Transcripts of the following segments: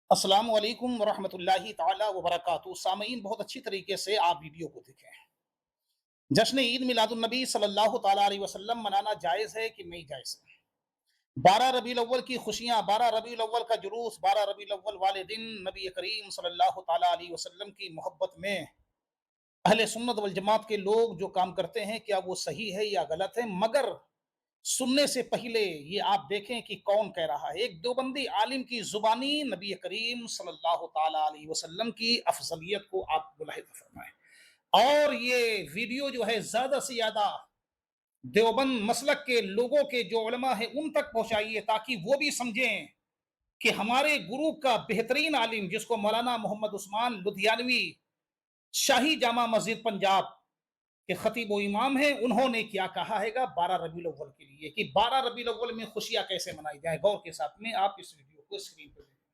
السلام علیکم ورحمۃ اللہ تعالی وبرکاتہ۔ سامعین، بہت اچھی طریقے سے آپ ویڈیو کو دیکھیں۔ جشن عید میلاد النبی صلی اللہ تعالیٰ علیہ وسلم منانا جائز ہے کہ نہیں جائز ہے؟ 12 ربیع الاول کی خوشیاں، 12 ربیع الاول کا جلوس، 12 ربیع الاول والے دن نبی کریم صلی اللہ تعالیٰ علیہ وسلم کی محبت میں اہل سنت والجماعت کے لوگ جو کام کرتے ہیں، کیا وہ صحیح ہے یا غلط ہے؟ مگر سننے سے پہلے یہ آپ دیکھیں کہ کون کہہ رہا ہے۔ ایک دیوبندی عالم کی زبانی نبی کریم صلی اللہ تعالیٰ علیہ وسلم کی افضلیت کو آپ ملاحظہ فرمائیں، اور یہ ویڈیو جو ہے زیادہ سے زیادہ دیوبند مسلک کے لوگوں کے جو علماء ہیں ان تک پہنچائیے، تاکہ وہ بھی سمجھیں کہ ہمارے گروپ کا بہترین عالم، جس کو مولانا محمد عثمان لدھیانوی شاہی جامع مسجد پنجاب کہ خطیب و امام ہیں، انہوں نے کیا کہا ہے گا 12 ربیع الاول کے لیے، کہ 12 ربیع الاول میں خوشیاں کیسے منائی جائیں۔ غور کے ساتھ میں آپ اس ویڈیو کو اسکرین پہ دیکھیں۔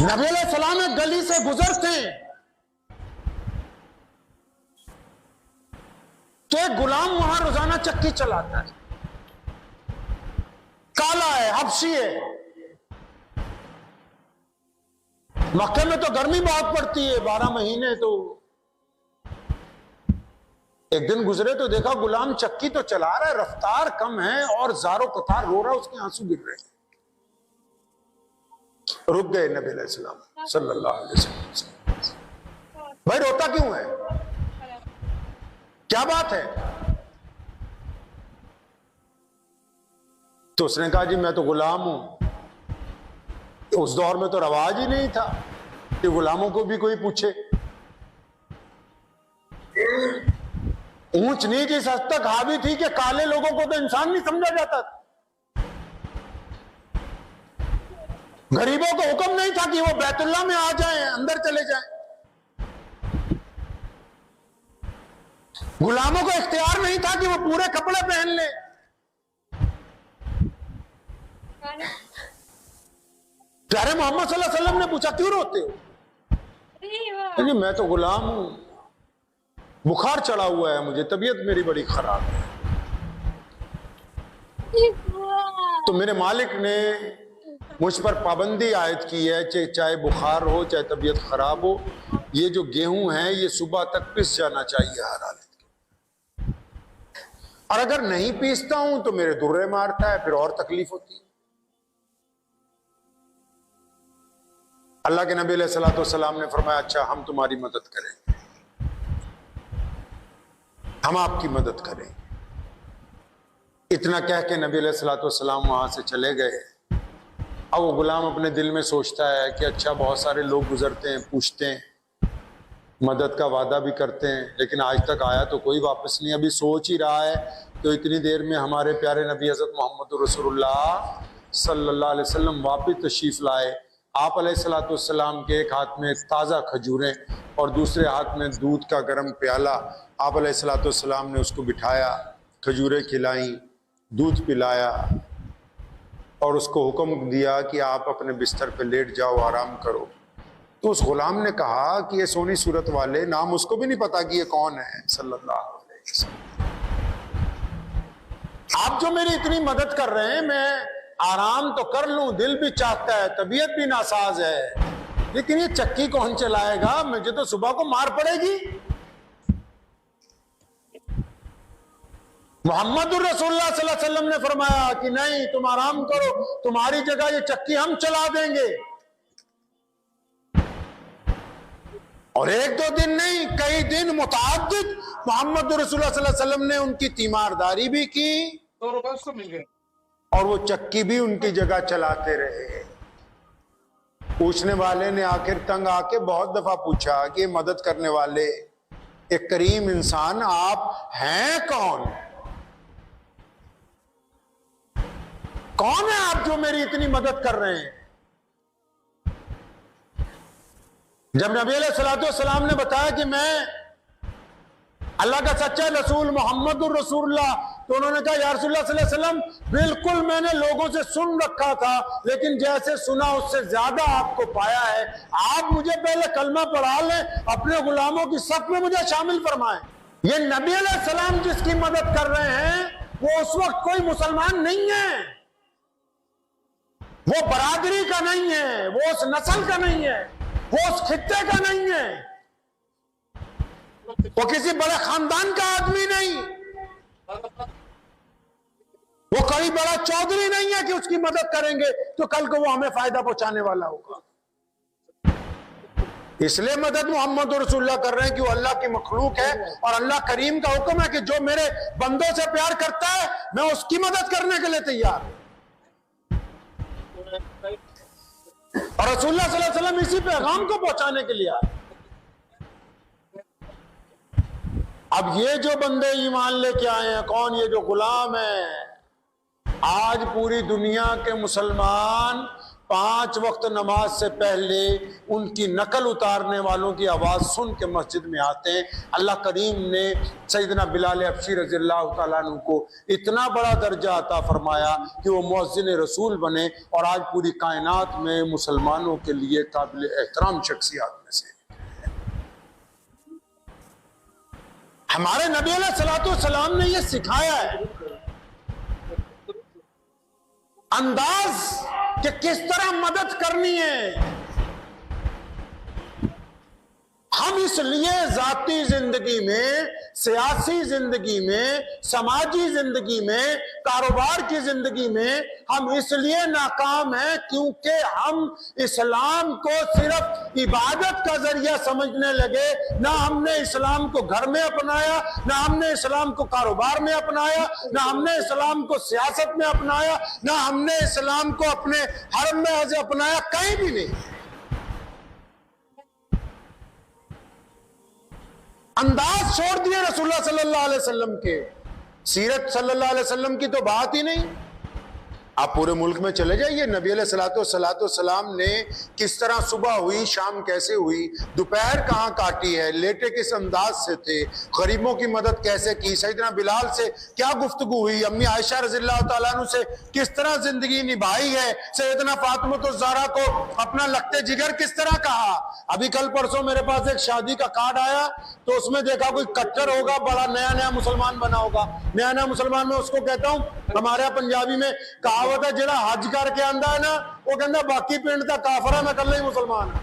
نبی علیہ السلام ایک گلی سے گزرتے ہیں تو ایک غلام وہاں روزانہ چکی چلاتا ہے، کالا ہے، حبشی ہے۔ مکے میں تو گرمی بہت پڑتی ہے، 12 مہینے، تو ایک دن گزرے تو دیکھا غلام چکی تو چلا رہا ہے، رفتار کم ہے اور زارو قطار رو رہا ہے، اس کے آنسو گر رہے ہیں۔ رک گئے نبی علیہ السلام صلی اللہ علیہ وسلم، بھائی روتا کیوں ہے، کیا بات ہے؟ تو اس نے کہا جی میں تو غلام ہوں۔ اس دور میں تو رواج ہی نہیں تھا کہ غلاموں کو بھی کوئی پوچھے۔ اونچ نیچ اس حد تک حاوی تھی کہ کالے لوگوں کو تو انسان نہیں سمجھا جاتا تھا۔ غریبوں کو حکم نہیں تھا کہ وہ بیت اللہ میں آ جائیں، اندر چلے جائیں۔ غلاموں کو اختیار نہیں تھا کہ وہ پورے کپڑے پہن لیں۔ پیارے محمد صلی اللہ علیہ وسلم نے پوچھا کیوں روتے ہو؟ جی میں تو غلام ہوں، بخار چڑھا ہوا ہے مجھے، طبیعت میری بڑی خراب ہے، تو میرے مالک نے مجھ پر پابندی عائد کی ہے، چاہے بخار ہو چاہے طبیعت خراب ہو، یہ جو گیہوں ہے یہ صبح تک پس جانا چاہیے ہر حالت کے، اور اگر نہیں پیستا ہوں تو میرے درے مارتا ہے، پھر اور تکلیف ہوتی ہے۔ اللہ کے نبی علیہ السلام نے فرمایا اچھا ہم تمہاری مدد کریں گے، ہم آپ کی مدد کریں۔ اتنا کہہ کے نبی علیہ السلام وہاں سے چلے گئے۔ اب وہ غلام اپنے دل میں سوچتا ہے کہ اچھا بہت سارے لوگ گزرتے ہیں، پوچھتے ہیں، مدد کا وعدہ بھی کرتے ہیں، لیکن آج تک آیا تو کوئی واپس نہیں۔ ابھی سوچ ہی رہا ہے تو اتنی دیر میں ہمارے پیارے نبی حضرت محمد رسول اللہ صلی اللہ علیہ وسلم واپس تشریف لائے۔ آپ علیہ السلام کے ایک ہاتھ میں تازہ کھجوریں اور دوسرے ہاتھ میں دودھ کا گرم پیالہ، آپ علیہ السلام نے اس کو بٹھایا، کھجوریں کھلائیں، دودھ پلایا، اور اس کو حکم دیا کہ آپ اپنے بستر پہ لیٹ جاؤ، آرام کرو۔ تو اس غلام نے کہا کہ یہ سونی صورت والے، نام اس کو بھی نہیں پتا کہ یہ کون ہے، صلی اللہ علیہ وسلم، آپ جو میری اتنی مدد کر رہے ہیں، میں آرام تو کر لوں، دل بھی چاہتا ہے، طبیعت بھی ناساز ہے، لیکن یہ چکی کون چلائے گا، مجھے تو صبح کو مار پڑے گی۔ محمد الرسول اللہ صلی اللہ علیہ وسلم نے فرمایا کہ نہیں، تم آرام کرو، تمہاری جگہ یہ چکی ہم چلا دیں گے۔ اور ایک دو دن نہیں، کئی دن متعدد محمد الرسول اللہ صلی اللہ علیہ وسلم نے ان کی تیمارداری بھی کی، اور وہ چکی بھی ان کی جگہ چلاتے رہے۔ پوچھنے والے نے آخر تنگ آ کے بہت دفعہ پوچھا کہ یہ مدد کرنے والے ایک کریم انسان آپ ہیں کون؟ کون ہے آپ جو میری اتنی مدد کر رہے ہیں؟ جب نبی علیہ السلام نے بتایا کہ میں اللہ کا سچا رسول محمد الرسول اللہ، تو انہوں نے کہا یا رسول اللہ صلی اللہ علیہ وسلم، بالکل میں نے لوگوں سے سن رکھا تھا، لیکن جیسے سنا اس سے زیادہ آپ کو پایا ہے، آپ مجھے پہلے کلمہ پڑھا لیں، اپنے غلاموں کی صف میں مجھے شامل فرمائیں۔ یہ نبی علیہ السلام جس کی مدد کر رہے ہیں وہ اس وقت کوئی مسلمان نہیں ہے، وہ برادری کا نہیں ہے، وہ اس نسل کا نہیں ہے، وہ اس خطے کا نہیں ہے، وہ کسی بڑے خاندان کا آدمی نہیں، وہ کوئی بڑا چودھری نہیں ہے کہ اس کی مدد کریں گے تو کل کو وہ ہمیں فائدہ پہنچانے والا ہوگا۔ اس لیے مدد محمد رسول اللہ کر رہے ہیں کہ وہ اللہ کی مخلوق ہے، اور اللہ کریم کا حکم ہے کہ جو میرے بندوں سے پیار کرتا ہے میں اس کی مدد کرنے کے لیے تیار ہوں۔ اور رسول اللہ صلی اللہ علیہ وسلم اسی پیغام کو پہنچانے کے لیے آئے۔ اب یہ جو بندے ایمان لے کے آئے ہیں، کون؟ یہ جو غلام ہیں۔ آج پوری دنیا کے مسلمان 5 وقت نماز سے پہلے ان کی نقل اتارنے والوں کی آواز سن کے مسجد میں آتے ہیں۔ اللہ کریم نے سیدنا بلال حبشی رضی اللہ تعالیٰ عنہ کو اتنا بڑا درجہ عطا فرمایا کہ وہ مؤذن رسول بنے، اور آج پوری کائنات میں مسلمانوں کے لیے قابل احترام شخصیات میں سے۔ ہمارے نبی علیہ الصلوۃ والسلام نے یہ سکھایا ہے انداز کہ کس طرح مدد کرنی ہے۔ ہم اس لیے ذاتی زندگی میں، سیاسی زندگی میں، سماجی زندگی میں، کاروبار کی زندگی میں ہم اس لیے ناکام ہیں کیونکہ ہم اسلام کو صرف عبادت کا ذریعہ سمجھنے لگے۔ نہ ہم نے اسلام کو گھر میں اپنایا، نہ ہم نے اسلام کو کاروبار میں اپنایا، نہ ہم نے اسلام کو سیاست میں اپنایا، نہ ہم نے اسلام کو اپنے حرم میں اپنایا، کہیں بھی نہیں۔ انداز چھوڑ دیے رسول اللہ صلی اللہ علیہ وسلم کے، سیرت صلی اللہ علیہ وسلم کی تو بات ہی نہیں۔ آپ پورے ملک میں چلے جائیے، نبی علیہ الصلوۃ والسلام نے کس طرح صبح ہوئی، شام کیسے ہوئی، دوپہر کہاں کاٹی ہے، لیٹے کس انداز سے تھے، غریبوں کی مدد کیسے کی، سیدنا بلال سے کیا گفتگو ہوئی، امی عائشہ رضی اللہ تعالیٰ عنہ سے کس طرح زندگی نبھائی ہے، سیدنا فاطمہ الزہرا کو اپنا لگتے جگر کس طرح کہا۔ ابھی کل پرسوں میرے پاس ایک شادی کا کارڈ آیا تو اس میں دیکھا کوئی کٹر ہوگا، بڑا نیا مسلمان بنا ہوگا۔ نیا مسلمان میں اس کو کہتا ہوں، ہمارے یہاں پنجابی میں کہاوت ہے، جڑا حج کر کے آندا ہے نا وہ کہندا باقی پنڈ دا کافر ہے، میں کلے ہی مسلمان ہوں۔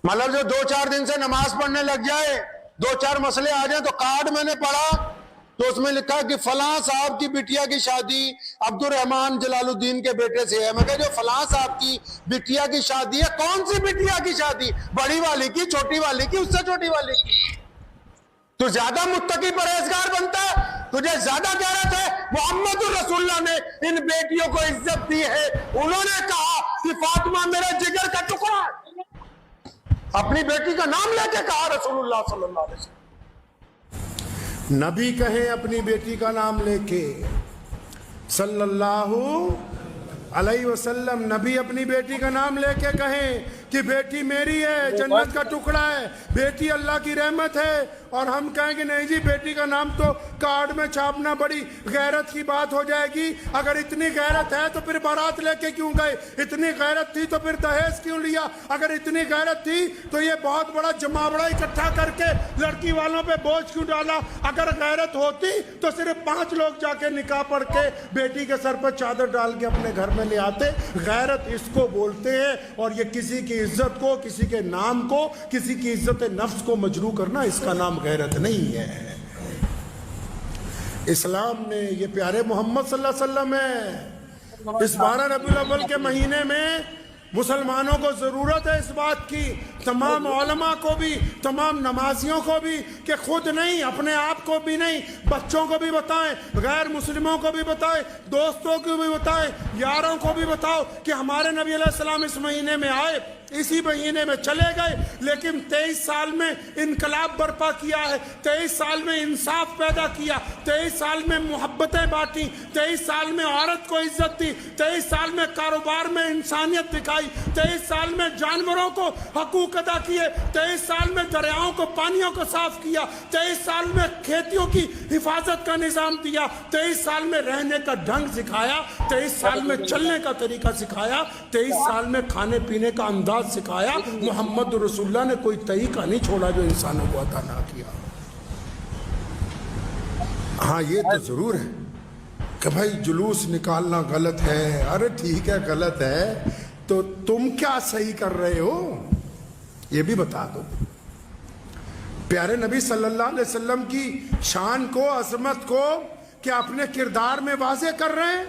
مطلب جو 2-4 دن سے نماز پڑھنے لگ جائے، 2-4 مسئلے آ جائیں تو کارڈ میں نے پڑھا تو اس میں لکھا کہ فلاں صاحب کی بٹیا کی شادی عبد الرحمان جلال الدین کے بیٹے سے ہے۔ میں کہا جو فلاں صاحب کی بٹیا کی شادی ہے، کون سی بٹیا کی شادی؟ بڑی والی کی، چھوٹی والی کی، اس سے چھوٹی والی کی؟ تو زیادہ متقی پرہیزگار بنتا ہے، تجھے زیادہ غیرت ہے۔ محمد رسول اللہ نے ان بیٹیوں کو عزت دی ہے، انہوں نے کہا کہ فاطمہ میرے جگر کا ٹکڑا ہے، اپنی بیٹی کا نام لے کے کہا رسول اللہ صلی اللہ علیہ وسلم۔ نبی کہیں اپنی بیٹی کا نام لے کے، صلی اللہ علیہ وسلم، نبی اپنی بیٹی کا نام لے کے کہیں کہ بیٹی میری ہے، جنت کا ٹکڑا ہے، بیٹی اللہ کی رحمت ہے، اور ہم کہیں کہ نہیں جی بیٹی کا نام تو کارڈ میں چھاپنا بڑی غیرت کی بات ہو جائے گی۔ اگر اتنی غیرت ہے تو پھر بارات لے کے کیوں گئے؟ اتنی غیرت تھی تو پھر دہیز کیوں لیا؟ اگر اتنی غیرت تھی تو یہ بہت بڑا جماوڑا اکٹھا کر کے لڑکی والوں پہ بوجھ کیوں ڈالا؟ اگر غیرت ہوتی تو صرف 5 لوگ جا کے نکاح پڑھ کے بیٹی کے سر پر چادر ڈال کے اپنے گھر میں لے آتے۔ غیرت اس کو بولتے ہیں، اور یہ کسی کی عزت کو، کسی کے نام کو، کسی کی عزت نفس کو مجروح کرنا، اس کا نام غیرت نہیں ہے۔ اسلام نے، یہ پیارے محمد صلی اللہ علیہ وسلم ہے، اس 12 ربیع الاول کے مہینے میں مسلمانوں کو ضرورت ہے اس بات کی، تمام علماء کو بھی، تمام نمازیوں کو بھی، کہ خود نہیں، اپنے آپ کو بھی نہیں، بچوں کو بھی بتائیں، غیر مسلموں کو بھی بتائیں، دوستوں کو بھی بتائیں، یاروں کو بھی بتاؤ کہ ہمارے نبی علیہ السلام اس مہینے میں آئے، اسی مہینے میں چلے گئے، لیکن 23 سال میں انقلاب برپا کیا ہے، 23 سال میں انصاف پیدا کیا، 23 سال میں محبتیں بانٹی، 23 سال میں عورت کو عزت دی، 23 سال میں کاروبار میں انسانیت دکھائی، 23 سال میں جانوروں کو حقوق ادا کیے، 23 سال میں دریاؤں کو، پانیوں کو صاف کیا، 23 سال میں کھیتیوں کی حفاظت کا نظام دیا، 23 سال میں رہنے کا ڈھنگ سکھایا، 23 سال میں چلنے کا طریقہ سکھایا، 23 سال میں کھانے پینے کا انداز سکھایا۔ محمد رسول اللہ نے کوئی طریقہ نہیں چھوڑا جو انسانوں کو عطا نہ کیا۔ ہاں یہ تو ضرور ہے کہ بھائی جلوس نکالنا غلط ہے. ارے ٹھیک ہے غلط ہے تو تم کیا صحیح کر رہے ہو یہ بھی بتا دو. پیارے نبی صلی اللہ علیہ وسلم کی شان کو, عظمت کو کیا اپنے کردار میں واضح کر رہے ہیں؟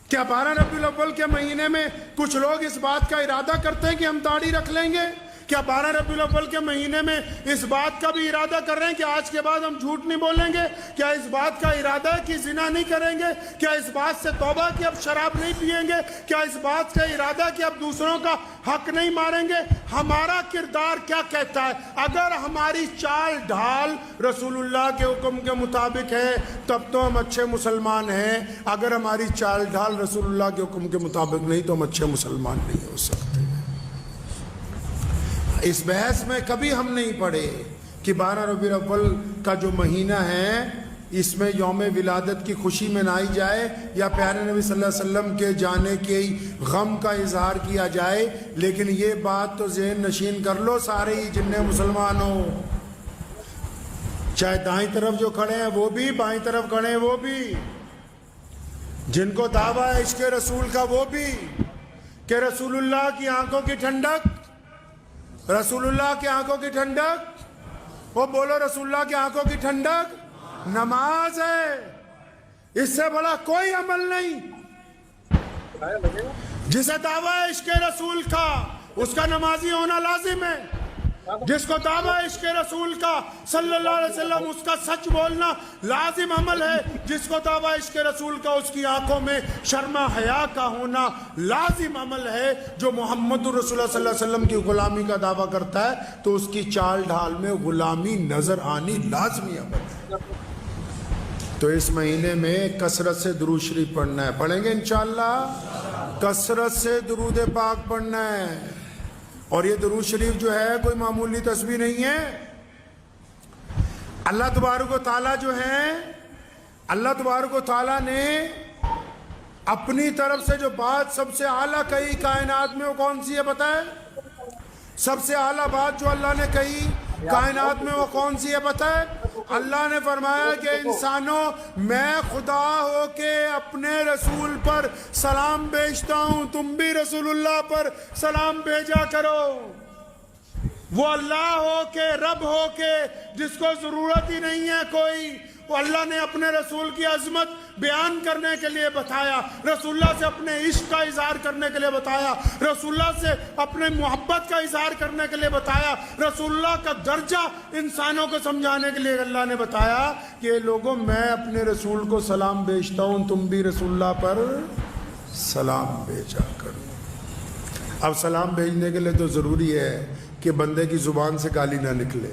کیا 12 ربیع الاول کے مہینے میں کچھ لوگ اس بات کا ارادہ کرتے ہیں کہ ہم داڑھی رکھ لیں گے؟ کیا 12 ربیع الاول کے مہینے میں اس بات کا بھی ارادہ کر رہے ہیں کہ آج کے بعد ہم جھوٹ نہیں بولیں گے؟ کیا اس بات کا ارادہ ہے کہ زنا نہیں کریں گے؟ کیا اس بات سے توبہ کہ اب شراب نہیں پئیں گے؟ کیا اس بات کا ارادہ ہے کہ اب دوسروں کا حق نہیں ماریں گے؟ ہمارا کردار کیا کہتا ہے؟ اگر ہماری چال ڈھال رسول اللہ کے حکم کے مطابق ہے تب تو ہم اچھے مسلمان ہیں. اگر ہماری چال ڈھال رسول اللہ کے حکم کے مطابق نہیں تو ہم اچھے مسلمان نہیں ہو سکتے. اس بحث میں کبھی ہم نہیں پڑے کہ 12 ربیع الاول کا جو مہینہ ہے اس میں یوم ولادت کی خوشی منائی جائے یا پیارے نبی صلی اللہ علیہ وسلم کے جانے کے غم کا اظہار کیا جائے. لیکن یہ بات تو ذہن نشین کر لو سارے ہی جتنے مسلمان ہو, چاہے دائیں طرف جو کھڑے ہیں وہ بھی, بائیں طرف کھڑے ہیں وہ بھی, جن کو دعویٰ ہے عشق رسول کا وہ بھی, کہ رسول اللہ کی آنکھوں کی ٹھنڈک, رسول اللہ کی آنکھوں کی ٹھنڈک, وہ بولو رسول اللہ کی آنکھوں کی ٹھنڈک نماز ہے. اس سے بڑا کوئی عمل نہیں. جسے دعویٰ ہے عشق رسول کا اس کا نمازی ہونا لازم ہے. جس کو دعویٰ عشق رسول کا صلی اللہ علیہ وسلم اس کا سچ بولنا لازم عمل ہے. جس کو دعویٰ عشق رسول کا اس کی آنکھوں میں شرم حیا کا ہونا لازم عمل ہے. جو محمد رسول اللہ صلی اللہ علیہ وسلم کی غلامی کا دعویٰ کرتا ہے تو اس کی چال ڈھال میں غلامی نظر آنی لازمی عمل ہے. تو اس مہینے میں کثرت سے درود شریف پڑھنا ہے. پڑھیں گے انشاءاللہ. کثرت سے درود پاک پڑھنا ہے. اور یہ درود شریف جو ہے کوئی معمولی تسبیح نہیں ہے. اللہ تبارک و تعالیٰ جو ہے, اللہ تبارک و تعالیٰ نے اپنی طرف سے جو بات سب سے اعلیٰ کہی کائنات میں وہ کون سی ہے پتہ ہے؟ سب سے اعلیٰ بات جو اللہ نے کہی کائنات میں وہ کون سی ہے پتہ ہے؟ اللہ نے فرمایا کہ انسانوں میں خدا ہو کے اپنے رسول پر سلام بھیجتا ہوں, تم بھی رسول اللہ پر سلام بھیجا کرو. وہ اللہ ہو کے, رب ہو کے, جس کو ضرورت ہی نہیں ہے کوئی, وہ اللہ نے اپنے رسول کی عظمت بیان کرنے کے لیے بتایا, رسول اللہ سے اپنے عشق کا اظہار کرنے کے لیے بتایا, رسول اللہ سے اپنے محبت کا اظہار کرنے کے لیے بتایا, رسول اللہ کا درجہ انسانوں کو سمجھانے کے لیے اللہ نے بتایا کہ لوگوں میں اپنے رسول کو سلام بھیجتا ہوں, تم بھی رسول اللہ پر سلام بھیجا کرو. اب سلام بھیجنے کے لیے تو ضروری ہے کہ بندے کی زبان سے گالی نہ نکلے,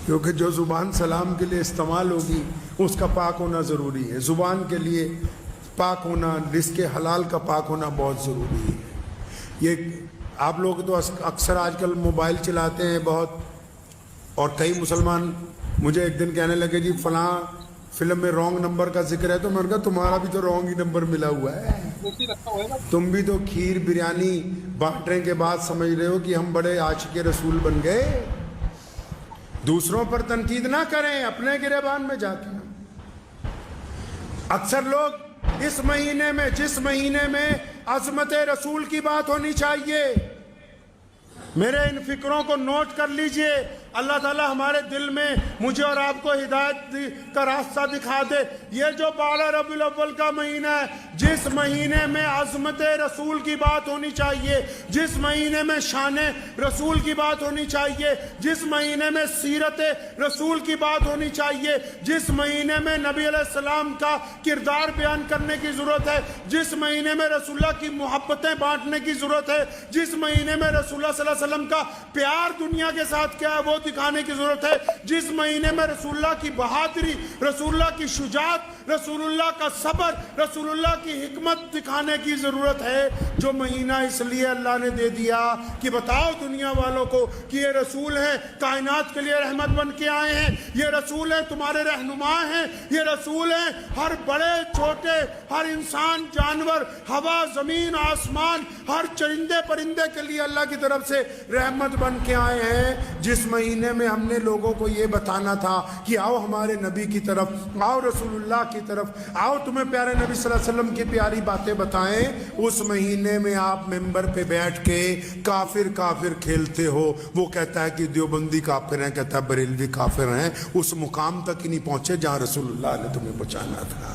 کیونکہ جو زبان سلام کے لیے استعمال ہوگی اس کا پاک ہونا ضروری ہے. زبان کے لیے پاک ہونا, رزق حلال کا پاک ہونا بہت ضروری ہے. یہ آپ لوگ تو اکثر آج کل موبائل چلاتے ہیں بہت, اور کئی مسلمان مجھے ایک دن کہنے لگے جی فلاں فلم میں رانگ نمبر کا ذکر ہے, تو میں نے کہا تمہارا بھی تو رانگ ہی نمبر ملا ہوا ہے. تم بھی تو کھیر بریانی بانٹنے کے بعد سمجھ رہے ہو کہ ہم بڑے عاشق رسول بن گئے. دوسروں پر تنقید نہ کریں, اپنے گریبان میں جا کے. اکثر لوگ اس مہینے میں, جس مہینے میں عظمت رسول کی بات ہونی چاہیے, میرے ان فکروں کو نوٹ کر لیجئے. اللہ تعالی ہمارے دل میں مجھے اور آپ کو ہدایت کا راستہ دکھا دے. یہ جو 12 ربیع الاول کا مہینہ ہے, جس مہینے میں عظمت رسول کی بات ہونی چاہیے, جس مہینے میں شان رسول کی بات ہونی چاہیے, جس مہینے میں سیرت رسول کی بات ہونی چاہیے, جس مہینے میں نبی علیہ السلام کا کردار بیان کرنے کی ضرورت ہے, جس مہینے میں رسول اللہ کی محبتیں بانٹنے کی ضرورت ہے, جس مہینے میں رسول اللہ صلی اللہ علیہ وسلم کا پیار دنیا کے ساتھ کیا ہے وہ دکھانے کی ضرورت ہے, جس مہینے میں رسول اللہ کی بہادری, رسول اللہ کی شجاعت, رسول اللہ کا صبر, رسول اللہ کی حکمت دکھانے کی ضرورت ہے. جو مہینہ اس لیے اللہ نے دے دیا کہ بتاؤ دنیا والوں کو کہ یہ رسول ہیں, کائنات کے لیے رحمت بن کے آئے ہیں, یہ رسول ہیں تمہارے رہنما ہیں, یہ رسول ہیں ہر بڑے چھوٹے ہر انسان، جانور، ہوا، زمین، آسمان، ہر چرندے پرندے کے لیے اللہ کی طرف سے رحمت بن کے آئے ہیں. جس مہینے میں ہم نے لوگوں کو یہ بتانا تھا کہ آؤ ہمارے نبی کی طرف، آؤ رسول اللہ کی طرف، آؤ تمہیں پیارے نبی صلی اللہ علیہ وسلم کی پیاری باتیں بتائیں، اس مہینے میں آپ ممبر پہ بیٹھ کے کافر کھیلتے ہو. وہ کہتا ہے کہ دیوبندی کافر ہیں، کہتا ہے بریلوی کافر ہیں. اس مقام تک ہی نہیں پہنچے جہاں رسول اللہ نے تمہیں پہنچانا تھا.